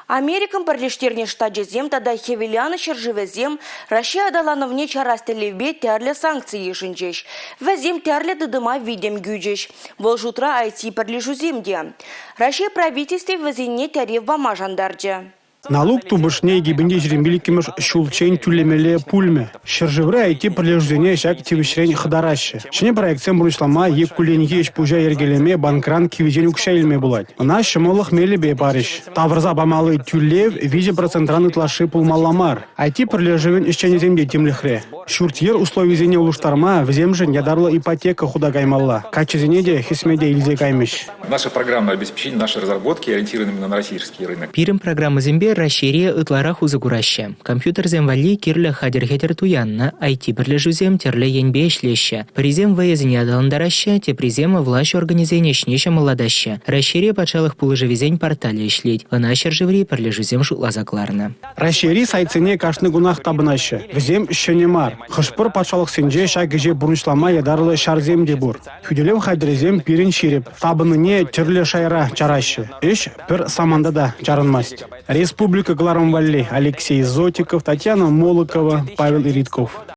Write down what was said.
Американ Бірліштеріне штаджезем тада хевеляны шыржывезем Россия адалановне чарастелевбе тәрлі санкции ешінчеш. Вәзем тәрлі дыдыма видем гюджеш. Бұл жутра айти бірлішуземде. Россия правительстве вәзенне тәрев бама жандарджа. Налог тубышне гибенде жрембиликимыш шулчень тюлемеле пульме. Шыржывры айти прилеждене шак тивишрень хадараще. Шыне проектсем бұрышлама ек куленге пужа ергелеме банкран кивизен укшайлме булать. Она шымолых мелебе париш. Таврза бамалы тюлев визе процентран ытлаши пулмаламар. Айти прилежевен исченеземде тимлихре. Шуртьер условизене улуштарма вземжен ядарлы ипотека худагаймалла. Качезенеде хисмеде илзе каймеш. Наша программа обеспечения, наши разработки ориентированы именно на российский рынок. Пирим программа зембе расширие ытларах узагураща. Компьютер земвали кирле хадер-хетер туянна, IT бірлежузем терле янбе ишлеща. Призем выезне адаландараща, те призема власть организения шнеща молодаща. Расширие пачалых пулыжевизень портале ишлеть. Она шержеври бірлежузем шутла закларна. Расшири сайцене кашны гунах табынаща. Взем шенемар. Хышпыр пачалых сенже шагеже бурнышлама ядарлы шарзем дебур. Хүделем хайдрезем пирин ширип. Табыныне терле шайра чараща. Иш пір самандада чарынмасть. Республика Гларамвалли, Алексей Зотиков, Татьяна Молокова, Павел Иритков.